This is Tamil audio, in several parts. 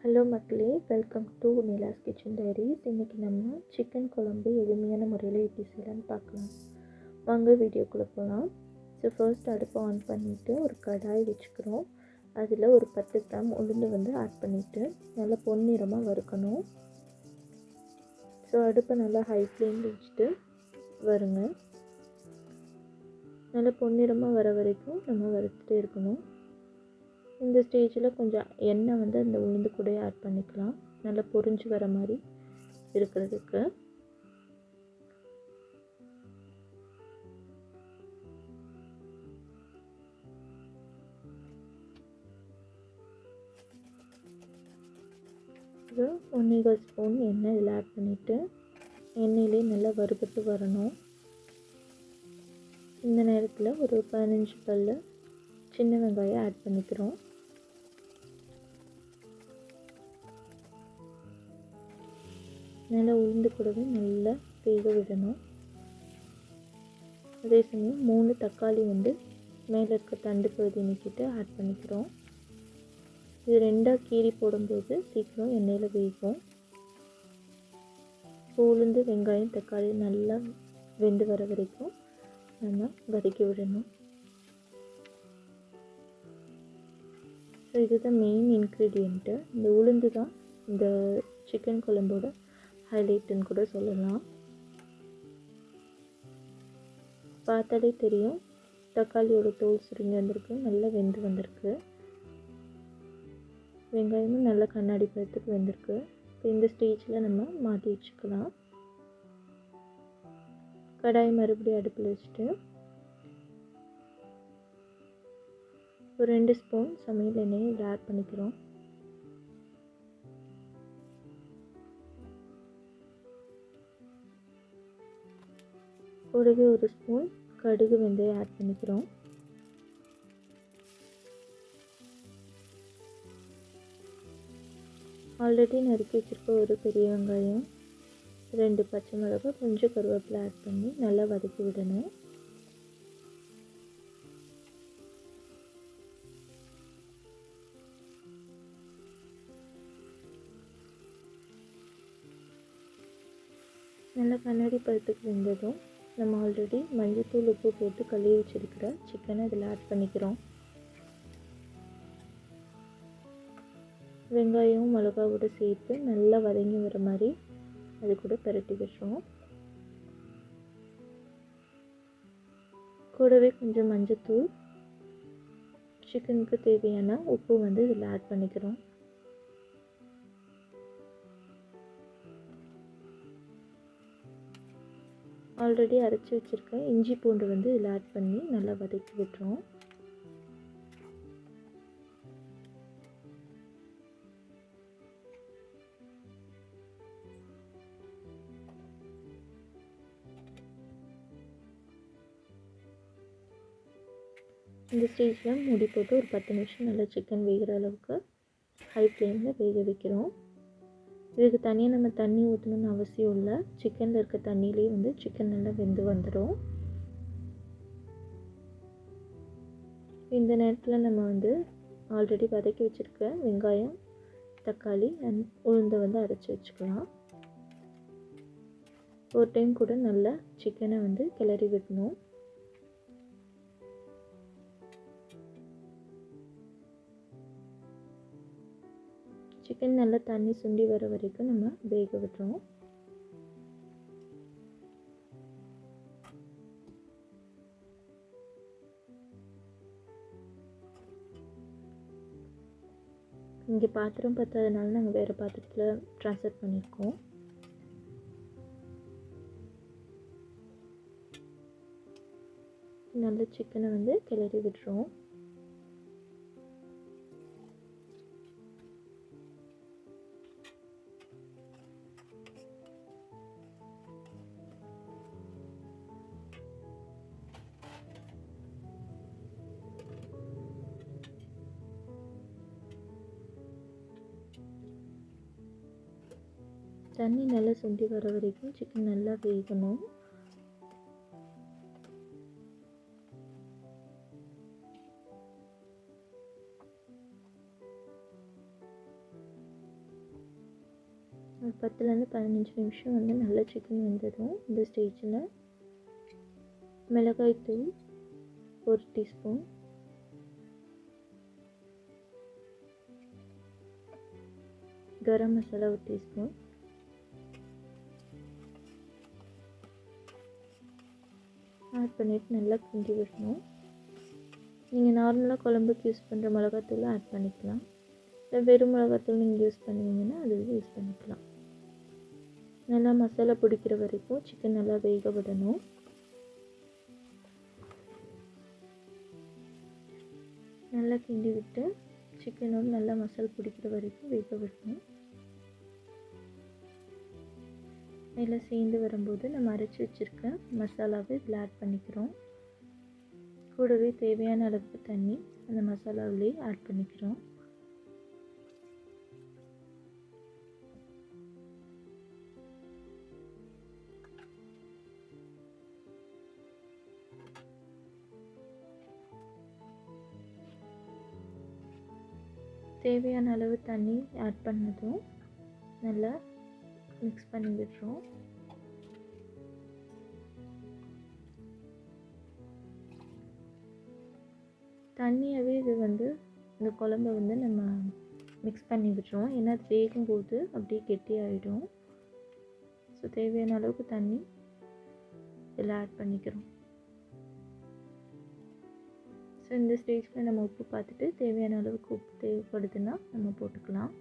ஹலோ மக்களே, welcome to Nila's kitchen diaries. இன்றைக்கி நம்ம சிக்கன் குழம்பு எளிமையான முறையில் எப்படி செய்யலான்னு பார்க்கலாம். வாங்க வீடியோக்குள்ளே போகலாம். ஸோ ஃபர்ஸ்ட் அடுப்பை ஆன் பண்ணிவிட்டு ஒரு கடாய் வச்சுக்கிறோம். அதில் ஒரு 10 கிராம் உளுந்து ஆட் பண்ணிவிட்டு நல்லா பொன்னிறமாக வறுக்கணும். ஸோ அடுப்பை நல்லா ஹை ஃப்ளேமில் வச்சுட்டு வருங்க. நல்லா பொன்னிறமாக வர வரைக்கும் நம்ம வறுத்துட்டே இருக்கணும். இந்த ஸ்டேஜில் கொஞ்சம் எண்ணெய் அந்த உளுந்து கூட ஆட் பண்ணிக்கலாம், நல்லா பொரிஞ்சு வர மாதிரி இருக்கிறதுக்கு. இது 1 ஸ்பூன் எண்ணெய் இதில் ஆட் பண்ணிவிட்டு எண்ணெயிலே நல்லா வறுபட்டு வரணும். இந்த நேரத்தில் ஒரு 15 பல் சின்ன வெங்காயம் ஆட் பண்ணிக்கிறோம். நல்லா உளுந்து கூடவே நல்லா வேக விடணும். அதே சமயம் 3 தக்காளி மேலே இருக்க தண்டு பகுதி நீக்கிட்டு ஆட் பண்ணிக்கிறோம். இது 2ஆக கீறி போடும்போது சீக்கிரம் எண்ணெயில் வேகும். உளுந்து வெங்காயம் தக்காளி நல்லா வெந்து வர வரைக்கும் நம்ம வதக்கி விடணும். ஸோ இதுதான் மெயின் இன்க்ரீடியண்ட்டு. இந்த உளுந்து தான் இந்த சிக்கன் குழம்போட ஹைலைட்டுன்னு கூட சொல்லலாம். பார்த்தாலே தெரியும், தக்காளியோட தோல் சுருங்கி வந்திருக்கு, நல்லா வெந்து வந்திருக்கு. வெங்காயமும் நல்லா கண்ணாடி பழத்துக்கு வெந்திருக்கு. இப்போ இந்த ஸ்டேஜில் நம்ம மாற்றி வச்சுக்கலாம். கடாய் மறுபடியும் அடுப்பில் வச்சுட்டு ஒரு 2 ஸ்பூன் சமையல் எண்ணெயை இதில் ஆட் பண்ணிக்கிறோம். கூடவே 1 ஸ்பூன் கடுகு வெந்தயம் ஆட் பண்ணிக்கிறோம். ஆல்ரெடி நறுக்கி வச்சுருக்க ஒரு பெரிய வெங்காயம், 2 பச்சை மிளகாய், கொஞ்சம் கருவேப்பிலை ஆட் பண்ணி நல்லா வதக்கி விடணும். நல்லா கண்ணாடி பழத்துக்கு வெந்ததும் நம்ம ஆல்ரெடி மஞ்சள்தூள் உப்பு போட்டு கழுவி வச்சுருக்கிற சிக்கனை இதில் ஆட் பண்ணிக்கிறோம். வெங்காயம் மிளகாவோடு சேர்த்து நல்லா வதங்கி வர மாதிரி அது கூட பரட்டி விடுறோம். கூடவே கொஞ்சம் மஞ்சள்தூள், சிக்கனுக்கு தேவையான உப்பு இதில் ஆட் பண்ணிக்கிறோம். ஆல்ரெடி அரைச்சி வச்சுருக்கேன் இஞ்சி பூண்டு இதில் ஆட் பண்ணி நல்லா வதக்கி விட்டுறோம். இந்த ஸ்டேஜில் மூடி போட்டு ஒரு 10 நிமிஷம் நல்லா சிக்கன் வேகிற அளவுக்கு ஹை ஃப்ளேமில் வேக வைக்கிறோம். இதுக்கு தனியாக நம்ம தண்ணி ஊற்றணும்னு அவசியம் இல்லை. சிக்கனில் இருக்க தண்ணியிலே சிக்கன் நல்லா வெந்து வந்துடும். இந்த நேரத்தில் நம்ம ஆல்ரெடி வதக்கி வச்சுருக்க வெங்காயம் தக்காளி அண்ட் உளுந்தை அரைச்சி வச்சுக்கலாம். ஒரு டைம் கூட நல்லா சிக்கனை கிளறி விடணும். சிக்கன் நல்லா தண்ணி சுண்டி வர வரைக்கும் நம்ம வேக விட்டுறோம். இங்கே பாத்திரம் பத்தாதனால நாங்கள் வேறு பாத்திரத்தில் ட்ரான்ஸ்ஃபர் பண்ணியிருக்கோம். நல்ல சிக்கனை கிளறி விட்டுறோம். தண்ணி நல்லா சுண்டி வர வரைக்கும் சிக்கன் நல்லா வேகணும். ஒரு 10லேருந்து 15 நிமிஷம் வந்து நல்லா சிக்கன் வெந்ததும் இந்த ஸ்டேஜில் மிளகாய்த்தூள் 1 teaspoon, garam masala 1 teaspoon, add பண்ணிவிட்டு நல்லா கிண்டி விடணும். நீங்கள் நார்மலாக குழம்புக்கு யூஸ் பண்ணுற மிளகாத்தூள் ஆட் பண்ணிக்கலாம். இல்லை வெறும் மிளகாத்தூள் நீங்கள் யூஸ் பண்ணுவீங்கன்னா அதுவே யூஸ் பண்ணிக்கலாம். நல்லா மசாலா பிடிக்கிற வரைக்கும் சிக்கன் நல்லா வேக விடணும். நல்லா கிண்டி விட்டு சிக்கனோடு நல்லா மசாலா பிடிக்கிற வரைக்கும் வேக விடணும். நல்லா சேர்ந்து வரும்போது நம்ம அரைச்சி வச்சுருக்க மசாலாவை இதில் ஆட் பண்ணிக்கிறோம். கூடவே தேவையான அளவுக்கு தண்ணி அந்த மசாலாவிலே ஆட் பண்ணிக்கிறோம். தேவையான அளவு தண்ணி ஆட் பண்ணதும் நல்லா மிக்ஸ் பண்ணி விடுறோம். தண்ணியாகவே இது வந்து இந்த குழம்பை வந்து நம்ம மிக்ஸ் பண்ணி விடுறோம். ஏன்னா அது வேகும்போது அப்படியே கெட்டியாகிடும். ஸோ தேவையான அளவுக்கு தண்ணி இதில் ஆட் பண்ணிக்கிறோம். ஸோ இந்த ஸ்டேஜில் நம்ம உப்பு பார்த்துட்டு தேவையான அளவுக்கு உப்பு தேவைப்படுதுன்னா நம்ம போட்டுக்கலாம்.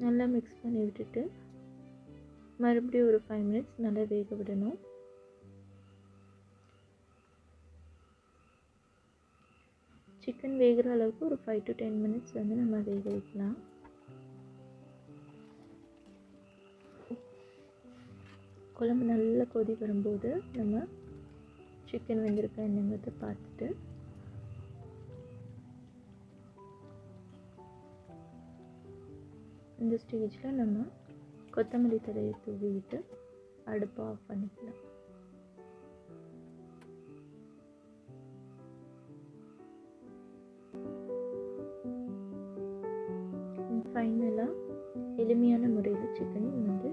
நல்லா மிக்ஸ் பண்ணி விட்டுட்டு மறுபடியும் ஒரு 5 மினிட்ஸ் நல்லா வேக விடணும். சிக்கன் வேகிற அளவுக்கு ஒரு 5 to 10 மினிட்ஸ் வந்து நம்ம வேக வைக்கலாம். குழம்பு நல்லா கொதி வரும்போது நம்ம சிக்கன் வெந்திருக்கா என்னங்கிறத பார்த்துட்டு இந்த ஸ்டேஜில் நம்ம கொத்தமல்லி தழையை தூவி விட்டு அடுப்பை ஆஃப் பண்ணிக்கலாம். ஃபைனலாக எளிமையான முறையில் சிக்கன் வந்து